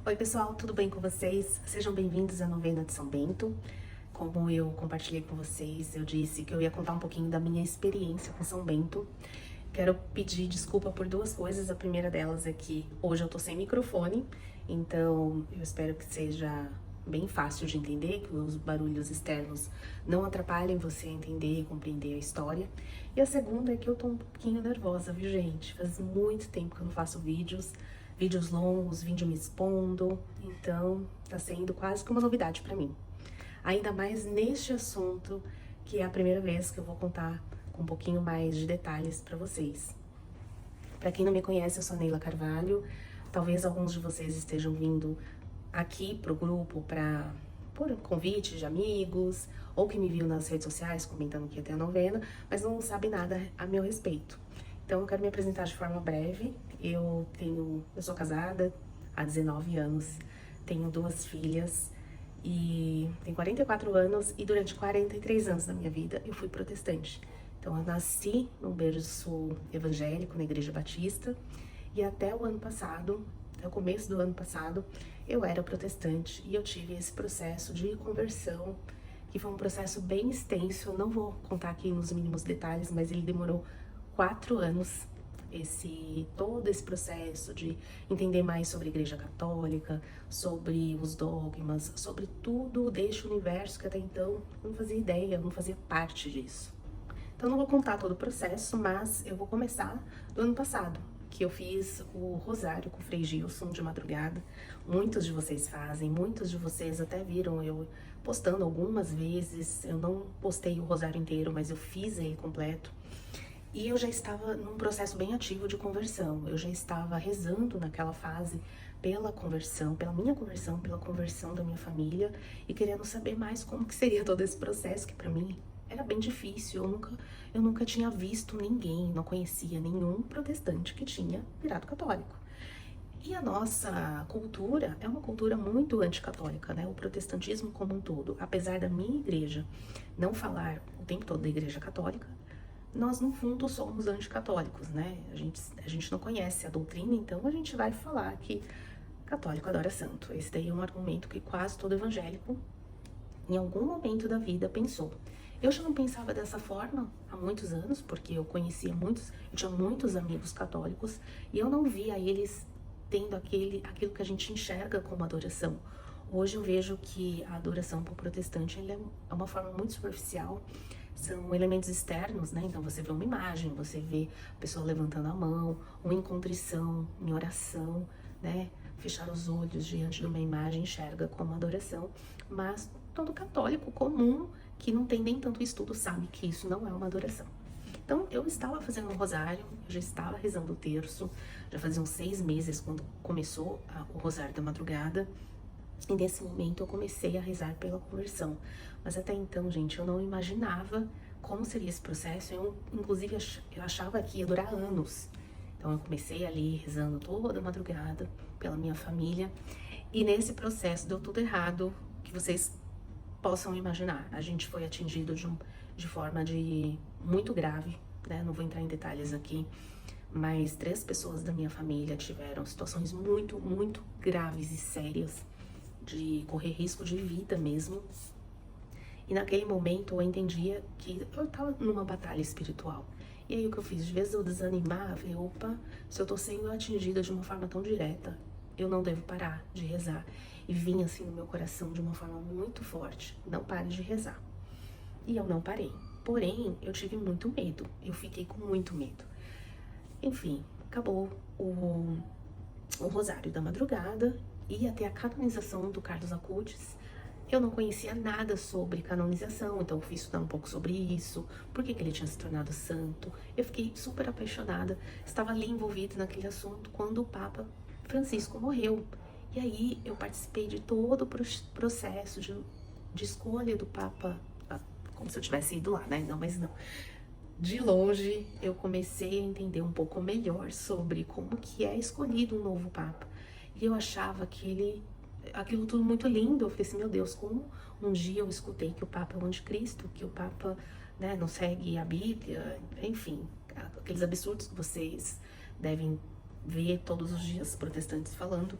Oi pessoal, tudo bem com vocês? Sejam bem-vindos à novena de São Bento. Como eu compartilhei com vocês, eu disse que eu ia contar um pouquinho da minha experiência com São Bento. Quero pedir desculpa por duas coisas. A primeira delas é que hoje eu tô sem microfone, então eu espero que seja bem fácil de entender, que os barulhos externos não atrapalhem você a entender e compreender a história. E a segunda é que eu tô um pouquinho nervosa, viu, gente? Faz muito tempo que eu não faço vídeos longos, vídeo me expondo, então tá sendo quase que uma novidade pra mim. Ainda mais neste assunto, que é a primeira vez que eu vou contar com um pouquinho mais de detalhes pra vocês. Pra quem não me conhece, eu sou Neila Carvalho. Talvez alguns de vocês estejam vindo aqui pro grupo por convite de amigos, ou que me viu nas redes sociais comentando que ia ter a novena, mas não sabe nada a meu respeito. Então eu quero me apresentar de forma breve. Eu sou casada há 19 anos, tenho duas filhas e tenho 44 anos e durante 43 anos da minha vida eu fui protestante. Então eu nasci num berço evangélico na Igreja Batista e até o ano passado, até o começo do ano passado, eu era protestante e eu tive esse processo de conversão, que foi um processo bem extenso. Eu não vou contar aqui nos mínimos detalhes, mas ele demorou 4 anos, todo esse processo de entender mais sobre a Igreja Católica, sobre os dogmas, sobre tudo deste universo que até então eu não fazia ideia, eu não fazia parte disso. Então não vou contar todo o processo, mas eu vou começar do ano passado, que eu fiz o rosário com o Frei Gilson de madrugada. Muitos de vocês fazem, muitos de vocês até viram eu postando algumas vezes. Eu não postei o rosário inteiro, mas eu fiz ele completo. E eu já estava num processo bem ativo de conversão. Eu já estava rezando naquela fase pela conversão, pela minha conversão, pela conversão da minha família e querendo saber mais como que seria todo esse processo, que para mim era bem difícil. Eu nunca tinha visto ninguém, não conhecia nenhum protestante que tinha virado católico. E a nossa cultura é uma cultura muito anticatólica, né? O protestantismo como um todo. Apesar da minha igreja não falar o tempo todo da Igreja Católica, nós no fundo somos anticatólicos, né? A gente não conhece a doutrina, então a gente vai falar que católico adora santo. Esse daí é um argumento que quase todo evangélico, em algum momento da vida, pensou. Eu já não pensava dessa forma há muitos anos, porque eu tinha muitos amigos católicos, e eu não via eles tendo aquilo que a gente enxerga como adoração. Hoje eu vejo que a adoração por protestante é uma forma muito superficial. São elementos externos, né? Então você vê uma imagem, você vê a pessoa levantando a mão, uma em contrição, em oração, né? Fechar os olhos diante de uma imagem enxerga como adoração, mas todo católico comum que não tem nem tanto estudo sabe que isso não é uma adoração. Então eu estava fazendo um rosário, eu já estava rezando o terço, já faziam 6 meses quando começou o rosário da madrugada. E nesse momento eu comecei a rezar pela conversão. Mas até então, gente, eu não imaginava como seria esse processo. Inclusive, eu achava que ia durar anos. Então eu comecei ali rezando toda madrugada pela minha família. E nesse processo deu tudo errado, que vocês possam imaginar. A gente foi atingido de forma muito grave, né? Não vou entrar em detalhes aqui, mas 3 pessoas da minha família tiveram situações muito, muito graves e sérias, de correr risco de vida mesmo. E naquele momento eu entendia que eu tava numa batalha espiritual. E aí o que eu fiz? De vez eu desanimar, eu falei, opa, se eu tô sendo atingida de uma forma tão direta, eu não devo parar de rezar. E vinha assim no meu coração de uma forma muito forte, não pare de rezar. E eu não parei. Porém, eu tive muito medo, eu fiquei com muito medo. Enfim, acabou o rosário da madrugada, ia ter a canonização do Carlos Acutis. Eu não conhecia nada sobre canonização, então eu fui estudar um pouco sobre isso, por que ele tinha se tornado santo. Eu fiquei super apaixonada, estava ali envolvida naquele assunto quando o Papa Francisco morreu. E aí eu participei de todo o processo de escolha do Papa, como se eu tivesse ido lá, né? Não, mas não. De longe, eu comecei a entender um pouco melhor sobre como que é escolhido um novo Papa. E eu achava aquilo tudo muito lindo. Eu falei assim, meu Deus, como um dia eu escutei que o Papa é o anticristo, que o Papa, né, não segue a Bíblia, enfim, aqueles absurdos que vocês devem ver todos os dias protestantes falando.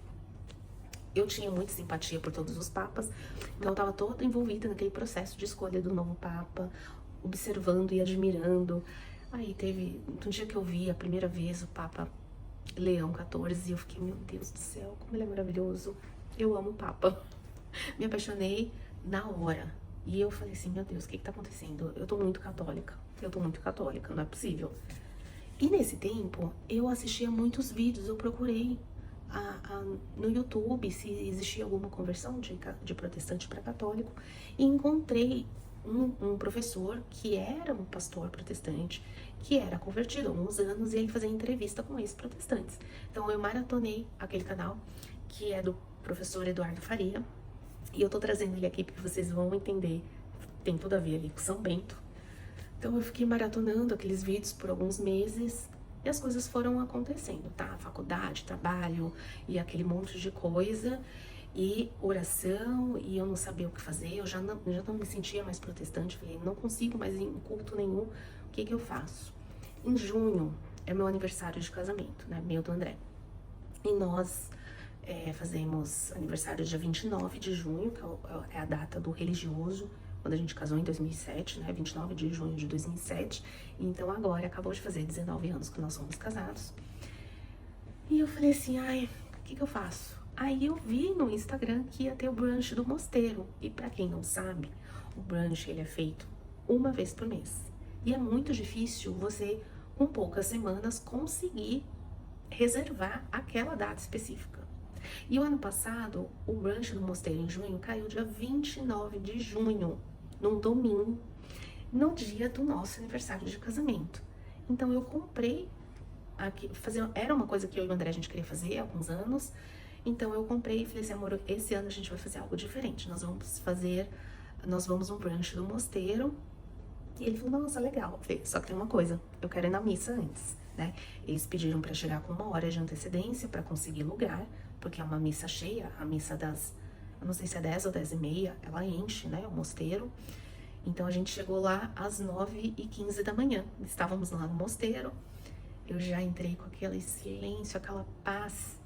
eu tinha muita simpatia por todos os papas, então eu estava toda envolvida naquele processo de escolha do novo papa, observando e admirando. Aí teve um dia que eu vi a primeira vez o Papa Leão XIV e eu fiquei, meu Deus do céu, como ele é maravilhoso. Eu amo o Papa. Me apaixonei na hora. E eu falei assim, meu Deus, o que tá acontecendo? Eu tô muito católica. Eu tô muito católica, não é possível. E nesse tempo, eu assistia muitos vídeos, eu procurei no YouTube se existia alguma conversão de protestante para católico e encontrei um professor que era um pastor protestante, que era convertido há uns anos, e ele fazia entrevista com esses protestantes. Então eu maratonei aquele canal, que é do professor Eduardo Faria, e eu tô trazendo ele aqui porque vocês vão entender, tem tudo a ver ali com São Bento. Então eu fiquei maratonando aqueles vídeos por alguns meses, e as coisas foram acontecendo, tá? Faculdade, trabalho e aquele monte de coisa, e oração, e eu não sabia o que fazer, eu já não me sentia mais protestante, falei, não consigo mais ir em culto nenhum, o que eu faço? Em junho é meu aniversário de casamento, né? Meu do André. E nós fazemos aniversário dia 29 de junho, que é a data do religioso, quando a gente casou em 2007, né, 29 de junho de 2007, então agora acabou de fazer 19 anos que nós somos casados. E eu falei assim, ai, o que eu faço? Aí eu vi no Instagram que ia ter o brunch do mosteiro, e pra quem não sabe, o brunch ele é feito uma vez por mês. E é muito difícil você, com poucas semanas, conseguir reservar aquela data específica. E o ano passado, o brunch do mosteiro em junho caiu dia 29 de junho, num domingo, no dia do nosso aniversário de casamento. Então eu comprei, era uma coisa que eu e o André a gente queria fazer há alguns anos, então eu comprei e falei assim, amor, esse ano a gente vai fazer algo diferente, nós vamos no brunch do mosteiro. E ele falou, nossa, legal. Eu falei, só que tem uma coisa, eu quero ir na missa antes, né? Eles pediram pra chegar com 1 hora de antecedência pra conseguir lugar, porque é uma missa cheia, a missa eu não sei se é 10 ou 10h30, ela enche, né, o mosteiro. Então a gente chegou lá às 9h15 da manhã, estávamos lá no mosteiro, eu já entrei com aquele silêncio, aquela paz,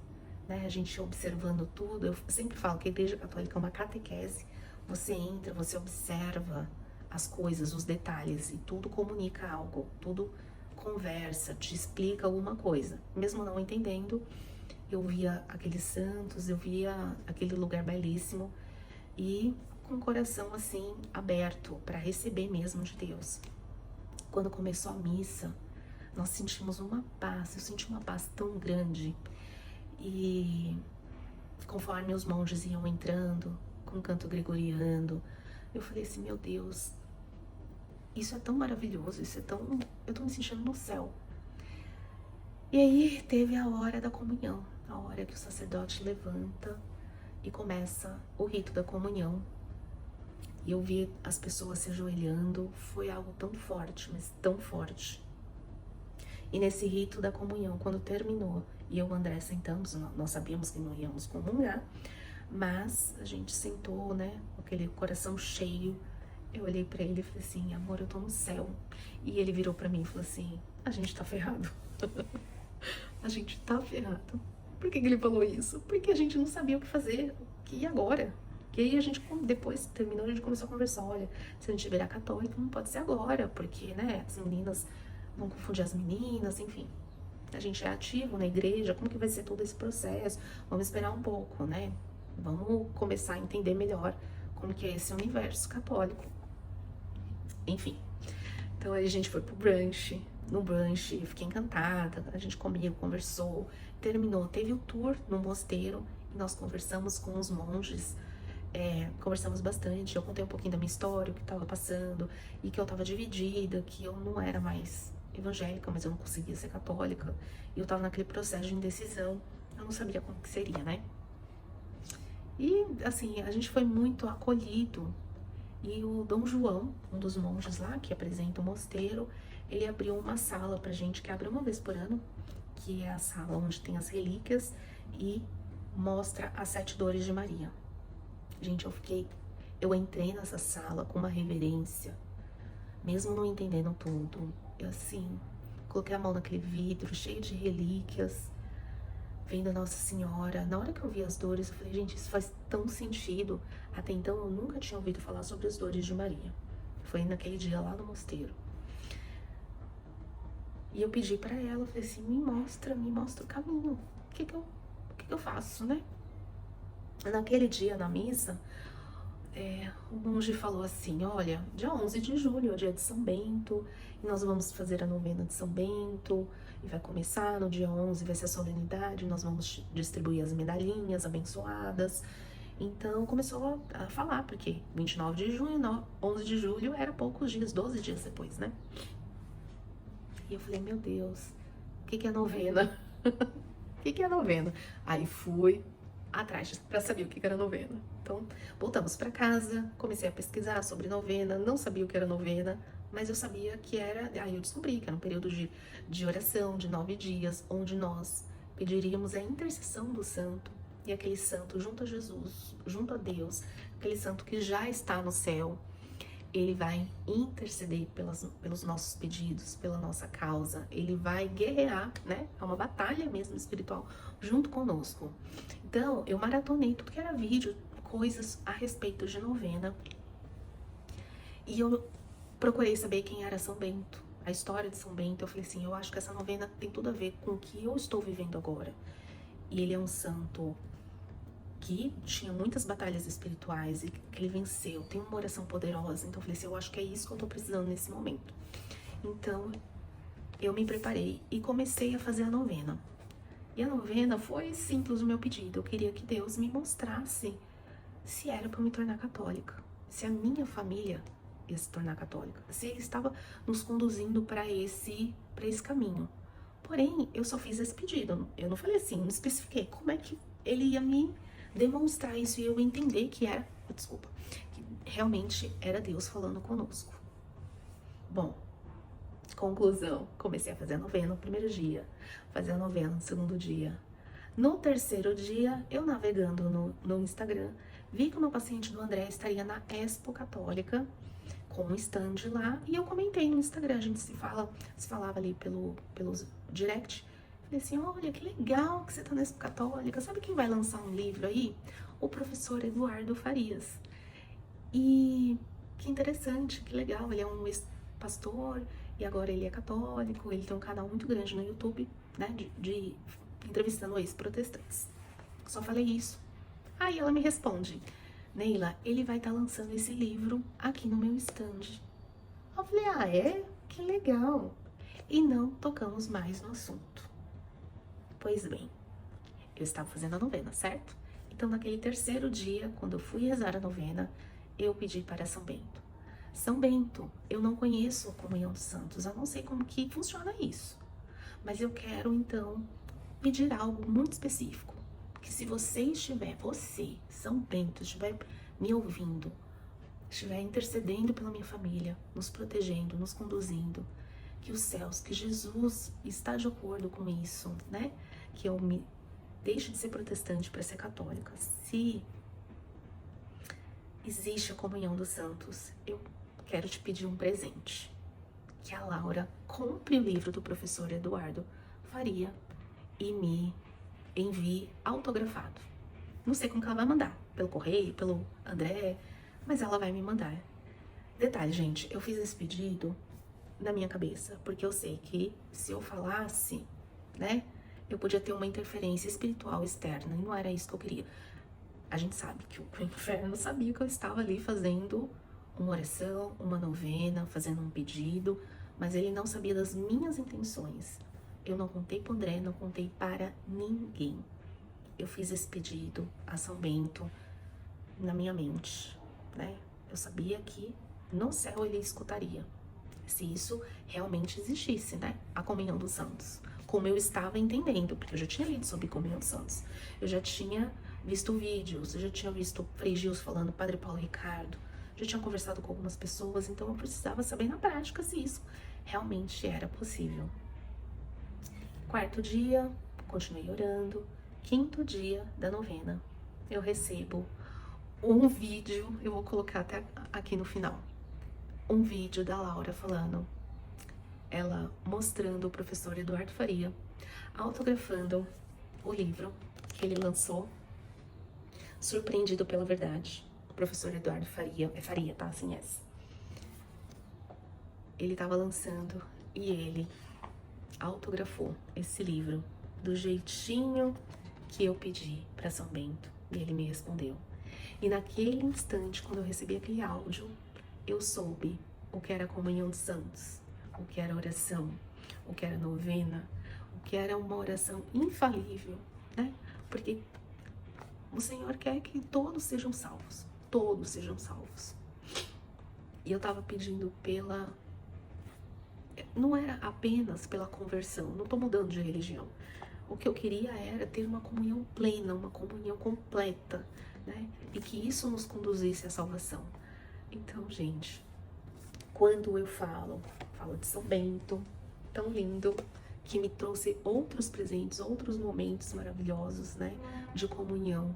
né, a gente observando tudo. Eu sempre falo que a Igreja Católica é uma catequese, você entra, você observa as coisas, os detalhes, e tudo comunica algo, tudo conversa, te explica alguma coisa. Mesmo não entendendo, eu via aqueles santos, eu via aquele lugar belíssimo e com o coração assim aberto para receber mesmo de Deus. Quando começou a missa, nós sentimos uma paz, eu senti uma paz tão grande. E conforme os monges iam entrando com o canto gregoriano, eu falei assim, meu Deus, isso é tão maravilhoso, eu tô me sentindo no céu. E aí teve a hora da comunhão, a hora que o sacerdote levanta e começa o rito da comunhão. E eu vi as pessoas se ajoelhando, foi algo tão forte, mas tão forte. E nesse rito da comunhão, quando terminou, e eu e o André sentamos, nós sabíamos que não íamos comungar, mas a gente sentou, né, com aquele coração cheio. Eu olhei pra ele e falei assim, amor, eu tô no céu. E ele virou pra mim e falou assim, a gente tá ferrado. A gente tá ferrado. Por que ele falou isso? Porque a gente não sabia o que fazer. E agora? Que aí a gente, depois terminou, a gente começou a conversar. Olha, se a gente virar católico, não pode ser agora, porque, né, as meninas vão confundir as meninas, enfim. A gente é ativo na igreja, como que vai ser todo esse processo? Vamos esperar um pouco, né? Vamos começar a entender melhor como que é esse universo católico. Enfim, então aí a gente foi pro brunch. No brunch, eu fiquei encantada, a gente comeu, conversou, terminou, teve o tour no mosteiro, e nós conversamos com os monges, conversamos bastante, eu contei um pouquinho da minha história, o que estava passando, e que eu estava dividida, que eu não era mais evangélica, mas eu não conseguia ser católica, e eu estava naquele processo de indecisão, eu não sabia como que seria, né? E, assim, a gente foi muito acolhido. E o Dom João, um dos monges lá que apresenta o mosteiro, ele abriu uma sala pra gente, que abre uma vez por ano, que é a sala onde tem as relíquias e mostra as 7 dores de Maria. Gente, eu entrei nessa sala com uma reverência, mesmo não entendendo tudo. Eu, assim, coloquei a mão naquele vidro cheio de relíquias. vendo Nossa Senhora. Na hora que eu vi as dores, eu falei, gente, isso faz tão sentido. Até então eu nunca tinha ouvido falar sobre as dores de Maria. Foi naquele dia lá no mosteiro. E eu pedi pra ela, eu falei assim, me mostra o caminho. O que eu faço, né? Naquele dia na missa, o monge falou assim, olha, dia 11 de julho é o dia de São Bento, e nós vamos fazer a novena de São Bento, e vai começar no dia 11, vai ser a solenidade, nós vamos distribuir as medalhinhas abençoadas. Então começou a falar, porque 29 de junho, 11 de julho era poucos dias, 12 dias depois, né? E eu falei, meu Deus, o que é novena? O que é novena? Aí fui atrás para saber o que era novena. Então, voltamos para casa, comecei a pesquisar sobre novena, não sabia o que era novena, mas eu sabia que era, aí eu descobri que era um período de oração de 9 dias, onde nós pediríamos a intercessão do santo, e aquele santo junto a Jesus, junto a Deus, aquele santo que já está no céu, ele vai interceder pelos nossos pedidos, pela nossa causa, ele vai guerrear, né? É uma batalha mesmo espiritual junto conosco. Então, eu maratonei tudo que era vídeo, coisas a respeito de novena. E eu procurei saber quem era São Bento, a história de São Bento. Eu falei assim, eu acho que essa novena tem tudo a ver com o que eu estou vivendo agora. E ele é um santo que tinha muitas batalhas espirituais e que ele venceu, tem uma oração poderosa. Então eu falei assim, eu acho que é isso que eu tô precisando nesse momento. Então eu me preparei e comecei a fazer a novena. E a novena foi simples o meu pedido. Eu queria que Deus me mostrasse se era para me tornar católica, se a minha família ia se tornar católica, se ele estava nos conduzindo para esse caminho. Porém, eu só fiz esse pedido. Eu não falei assim, não especifiquei como é que ele ia me demonstrar isso e eu entender que era, desculpa, que realmente era Deus falando conosco. Bom, conclusão, comecei a fazer a novena no primeiro dia, fazer a novena no segundo dia. No terceiro dia, eu navegando no Instagram, vi que o meu paciente do André estaria na Expo Católica, com um stand lá, e eu comentei no Instagram, a gente se falava ali pelos direct. Falei assim, olha, que legal que você tá na Expo Católica, sabe quem vai lançar um livro aí? O professor Eduardo Farias. E que interessante, que legal, ele é um ex-pastor e agora ele é católico, ele tem um canal muito grande no YouTube, né, de entrevistando ex-protestantes. Só falei isso. Aí ela me responde, Neila, ele vai estar lançando esse livro aqui no meu stand. Eu falei, ah, é? Que legal. E não tocamos mais no assunto. Pois bem, eu estava fazendo a novena, certo? Então, naquele terceiro dia, quando eu fui rezar a novena, eu pedi para São Bento. São Bento, eu não conheço a comunhão dos santos, eu não sei como que funciona isso. Mas eu quero, então, pedir algo muito específico. Que se você, São Bento, estiver me ouvindo, estiver intercedendo pela minha família, nos protegendo, nos conduzindo, que os céus, que Jesus está de acordo com isso, né? Que eu me deixe de ser protestante para ser católica. Se existe a comunhão dos santos, eu quero te pedir um presente. Que a Laura compre o livro do professor Eduardo Faria e me envie autografado. Não sei como que ela vai mandar, pelo correio, pelo André, mas ela vai me mandar. Detalhe, gente, eu fiz esse pedido na minha cabeça, porque eu sei que se eu falasse, né, eu podia ter uma interferência espiritual externa, e não era isso que eu queria. A gente sabe que o inferno sabia que eu estava ali fazendo uma oração, uma novena, fazendo um pedido, mas ele não sabia das minhas intenções. Eu não contei para o André, não contei para ninguém. Eu fiz esse pedido a São Bento na minha mente, né? Eu sabia que no céu ele escutaria, se isso realmente existisse, né? A comunhão dos santos, como eu estava entendendo, porque eu já tinha lido sobre comunhão dos santos, eu já tinha visto vídeos, eu já tinha visto Frei Gilson falando, Padre Paulo Ricardo, já tinha conversado com algumas pessoas, então eu precisava saber na prática se isso realmente era possível. Quarto dia, continuei orando. Quinto dia da novena, eu recebo um vídeo, eu vou colocar até aqui no final, um vídeo da Laura falando, ela mostrando o professor Eduardo Faria, autografando o livro que ele lançou, Surpreendido pela Verdade. O professor Eduardo Faria, Faria, tá? Assim, ele estava lançando e ele autografou esse livro do jeitinho que eu pedi para São Bento, e ele me respondeu. E naquele instante, quando eu recebi aquele áudio, eu soube o que era a comunhão dos santos, o que era oração, o que era novena, o que era uma oração infalível, né? Porque o Senhor quer que todos sejam salvos, todos sejam salvos. E eu tava pedindo não era apenas pela conversão, não tô mudando de religião. O que eu queria era ter uma comunhão plena, uma comunhão completa, né? E que isso nos conduzisse à salvação. Então, gente, quando eu falo de São Bento, tão lindo, que me trouxe outros presentes, outros momentos maravilhosos, né, de comunhão.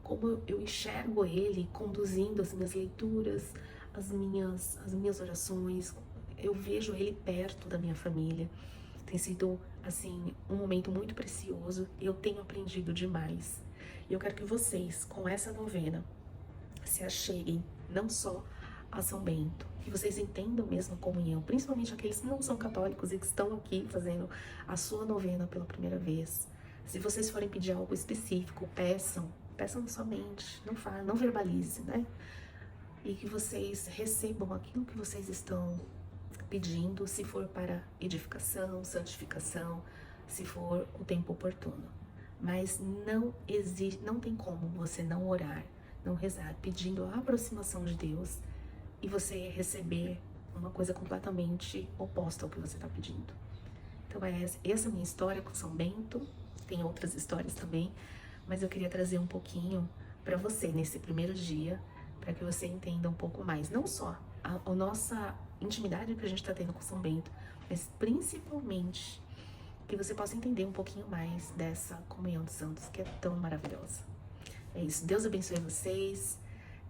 Como eu enxergo ele conduzindo as minhas leituras, as minhas orações. Eu vejo ele perto da minha família. Tem sido, assim, um momento muito precioso. Eu tenho aprendido demais. E eu quero que vocês, com essa novena, se acheguem não só a São Bento, que vocês entendam mesmo a comunhão, principalmente aqueles que não são católicos e que estão aqui fazendo a sua novena pela primeira vez. Se vocês forem pedir algo específico, peçam na sua mente, não verbalize, né? E que vocês recebam aquilo que vocês estão pedindo, se for para edificação, santificação, se for o tempo oportuno. Mas não tem como você não orar, não rezar, pedindo a aproximação de Deus e você receber uma coisa completamente oposta ao que você está pedindo. Então essa minha história com São Bento, tem outras histórias também, mas eu queria trazer um pouquinho para você nesse primeiro dia, para que você entenda um pouco mais, não só a nossa intimidade que a gente está tendo com São Bento, mas principalmente que você possa entender um pouquinho mais dessa comunhão dos santos, que é tão maravilhosa. É isso, Deus abençoe vocês,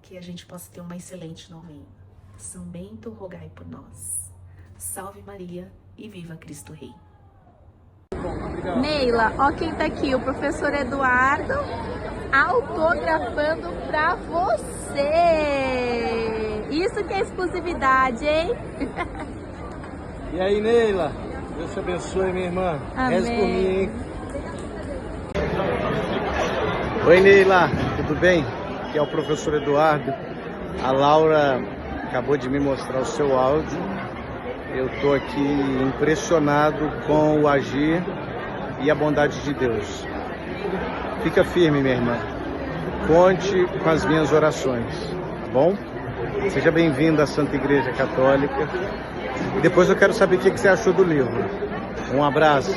que a gente possa ter uma excelente novena. São Bento, rogai por nós. Salve Maria e viva Cristo Rei. Neila, ó quem tá aqui, o professor Eduardo, autografando pra você. Isso que é exclusividade, hein? E aí, Neila? Deus te abençoe, minha irmã. Amém. Reze por mim, hein? Oi, Neila, tudo bem? Aqui é o professor Eduardo. A Laura acabou de me mostrar o seu áudio. Eu tô aqui impressionado com o agir e a bondade de Deus. Fica firme, minha irmã. Conte com as minhas orações, tá bom? Seja bem-vinda à Santa Igreja Católica. E depois eu quero saber o que você achou do livro. Um abraço.